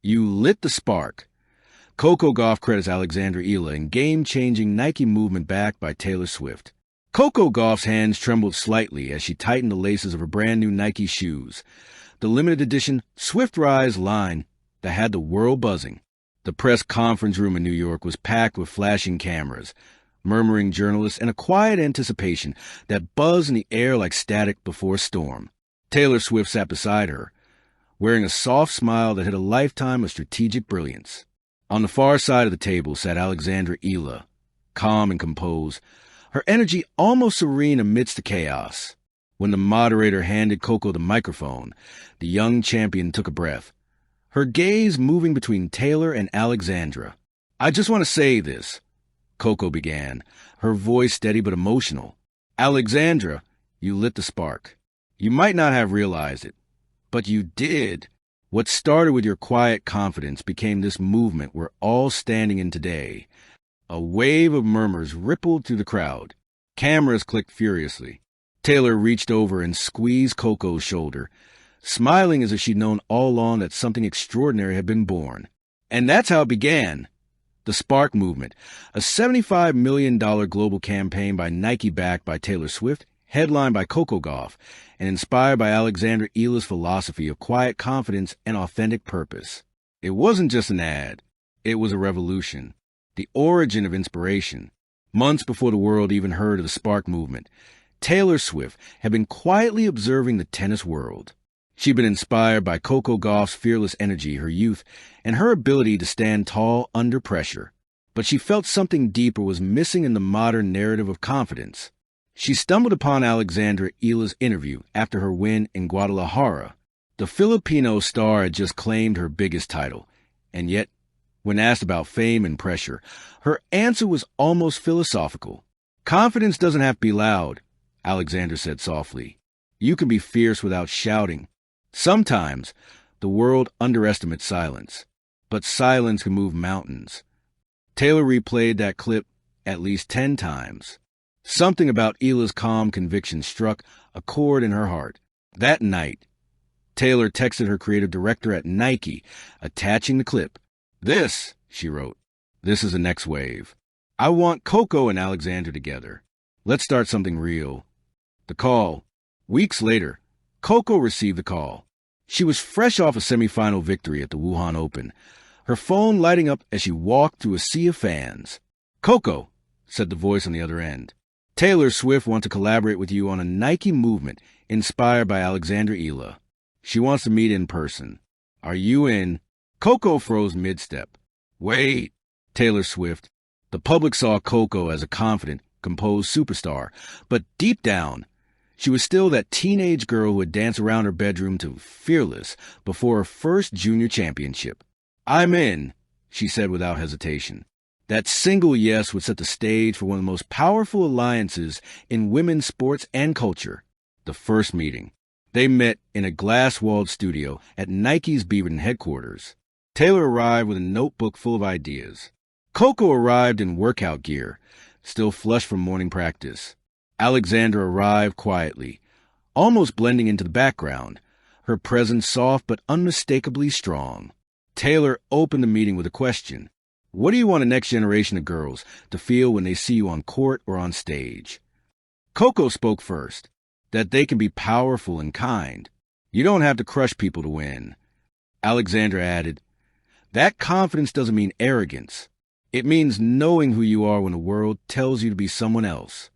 You lit the spark. Coco Gauff credits Alexandra Eala in game-changing Nike movement backed by Taylor Swift. Coco Gauff's hands trembled slightly as she tightened the laces of her brand-new Nike shoes, the limited edition Swift Rise line that had the world buzzing. The press conference room in New York was packed with flashing cameras, murmuring journalists, and a quiet anticipation that buzzed in the air like static before a storm. Taylor Swift sat beside her, wearing a soft smile that had a lifetime of strategic brilliance. On the far side of the table sat Alexandra Eala, calm and composed, her energy almost serene amidst the chaos. When the moderator handed Coco the microphone, the young champion took a breath, her gaze moving between Taylor and Alexandra. "I just want to say this," Coco began, her voice steady but emotional. "Alexandra, you lit the spark. You might not have realized it, but you did. What started with your quiet confidence became this movement we're all standing in today." A wave of murmurs rippled through the crowd. Cameras clicked furiously. Taylor reached over and squeezed Coco's shoulder, smiling as if she'd known all along that something extraordinary had been born. And that's how it began. The Spark Movement, a $75 million global campaign by Nike backed by Taylor Swift, headlined by Coco Gauff, and inspired by Alexandra Eala's philosophy of quiet confidence and authentic purpose. It wasn't just an ad. It was a revolution. The origin of inspiration. Months before the world even heard of the Spark Movement, Taylor Swift had been quietly observing the tennis world. She'd been inspired by Coco Gauff's fearless energy, her youth, and her ability to stand tall under pressure. But she felt something deeper was missing in the modern narrative of confidence. She stumbled upon Alexandra Eala's interview after her win in Guadalajara. The Filipino star had just claimed her biggest title, and yet, when asked about fame and pressure, her answer was almost philosophical. "Confidence doesn't have to be loud," Alexandra said softly. "You can be fierce without shouting. Sometimes the world underestimates silence, but silence can move mountains." Taylor replayed that clip at least 10 times. Something about Eala's calm conviction struck a chord in her heart. That night, Taylor texted her creative director at Nike, attaching the clip. "This," she wrote, "this is the next wave. I want Coco and Alexandra together. Let's start something real." The call. Weeks later, Coco received the call. She was fresh off a semifinal victory at the Wuhan Open, her phone lighting up as she walked through a sea of fans. "Coco," said the voice on the other end, "Taylor Swift wants to collaborate with you on a Nike movement inspired by Alexandra Eala. She wants to meet in person. Are you in?" Coco froze mid-step. "Wait." Taylor Swift. The public saw Coco as a confident, composed superstar, but deep down, she was still that teenage girl who had danced around her bedroom to Fearless before her first junior championship. "I'm in," she said without hesitation. That single yes would set the stage for one of the most powerful alliances in women's sports and culture. The first meeting. They met in a glass-walled studio at Nike's Beaverton headquarters. Taylor arrived with a notebook full of ideas. Coco arrived in workout gear, still flushed from morning practice. Alexandra arrived quietly, almost blending into the background, her presence soft but unmistakably strong. Taylor opened the meeting with a question. "What do you want the next generation of girls to feel when they see you on court or on stage?" Coco spoke first, that they can be powerful and kind. You don't have to crush people to win. Alexandra added, "That confidence doesn't mean arrogance. It means knowing who you are when the world tells you to be someone else."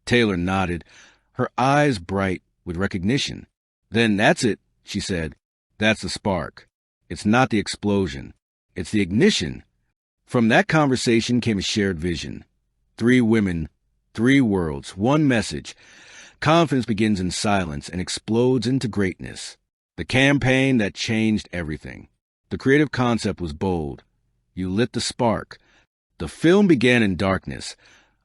Taylor nodded, her eyes bright with recognition. "Then that's it," she said. "That's the spark. It's not the explosion. It's the ignition." From that conversation came a shared vision. 3 women, 3 worlds, 1 message. Confidence begins in silence and explodes into greatness. The campaign that changed everything. The creative concept was bold. You lit the spark. The film began in darkness,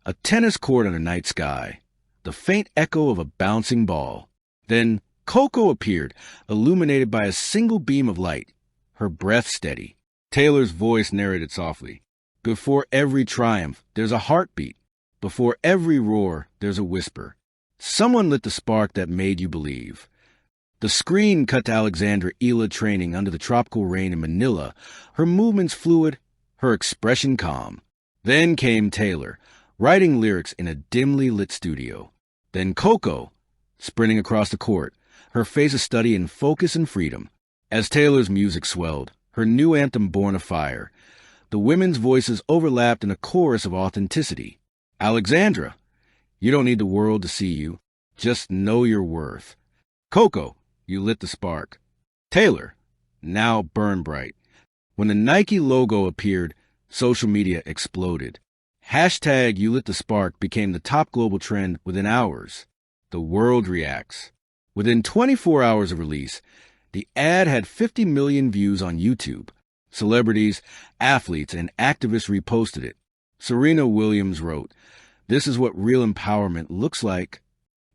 a tennis court under night sky, the faint echo of a bouncing ball. Then Coco appeared, illuminated by a single beam of light, her breath steady. Taylor's voice narrated softly. "Before every triumph, there's a heartbeat. Before every roar, there's a whisper. Someone lit the spark that made you believe." The screen cut to Alexandra Eala training under the tropical rain in Manila, her movements fluid, her expression calm. Then came Taylor, writing lyrics in a dimly lit studio. Then Coco, sprinting across the court, her face a study in focus and freedom. As Taylor's music swelled, her new anthem born of fire, the women's voices overlapped in a chorus of authenticity. Alexandra, you don't need the world to see you. Just know your worth. Coco, you lit the spark. Taylor, now burn bright. When the Nike logo appeared, social media exploded. Hashtag You Lit the Spark became the top global trend within hours. The world reacts. Within 24 hours of release, the ad had 50 million views on YouTube. Celebrities, athletes, and activists reposted it. Serena Williams wrote, "This is what real empowerment looks like."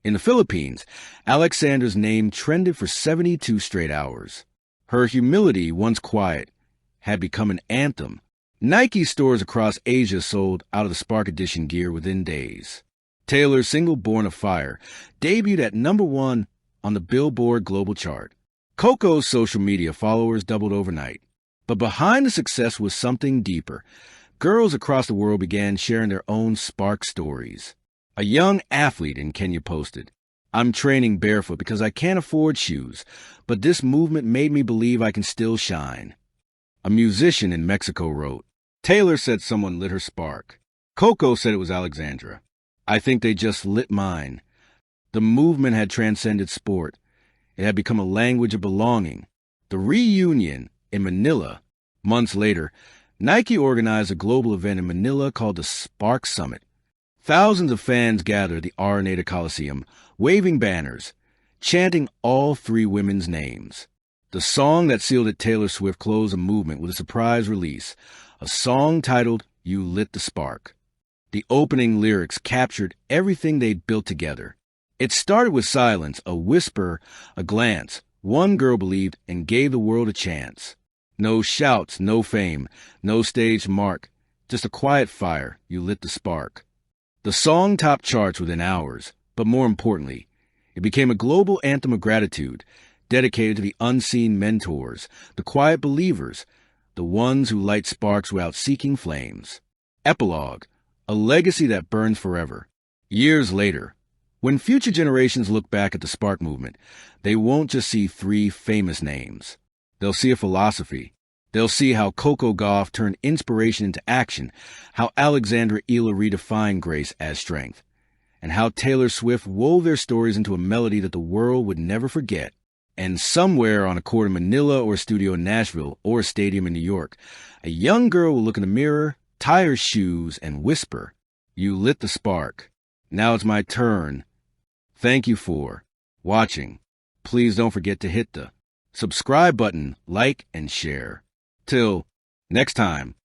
In the Philippines, Alexandra's name trended for 72 straight hours. Her humility, once quiet, had become an anthem. Nike stores across Asia sold out of the Spark Edition gear within days. Taylor's single Born of Fire debuted at #1 on the Billboard Global Chart. Coco's social media followers doubled overnight. But behind the success was something deeper. Girls across the world began sharing their own Spark stories. A young athlete in Kenya posted, "I'm training barefoot because I can't afford shoes, but this movement made me believe I can still shine." A musician in Mexico wrote, "Taylor said someone lit her spark. Coco said it was Alexandra. I think they just lit mine." The movement had transcended sport. It had become a language of belonging. The reunion in Manila. Months later, Nike organized a global event in Manila called the Spark Summit. Thousands of fans gathered at the Araneta Coliseum, waving banners, chanting all three women's names. The song that sealed it, Taylor Swift, closed a movement with a surprise release, a song titled You Lit the Spark. The opening lyrics captured everything they'd built together. It started with silence, a whisper, a glance. One girl believed and gave the world a chance. No shouts, no fame, no stage mark, just a quiet fire. You lit the spark. The song topped charts within hours, but more importantly, it became a global anthem of gratitude, dedicated to the unseen mentors, the quiet believers, the ones who light sparks without seeking flames. Epilogue, a legacy that burns forever. Years later, when future generations look back at the Spark movement, they won't just see three famous names. They'll see a philosophy. They'll see how Coco Gauff turned inspiration into action, how Alexandra Eala redefined grace as strength, and how Taylor Swift wove their stories into a melody that the world would never forget. And somewhere on a court in Manila or a studio in Nashville or a stadium in New York, a young girl will look in the mirror, tie her shoes, and whisper, "You lit the spark. Now it's my turn." Thank you for watching. Please don't forget to hit the subscribe button, like, and share. Till next time.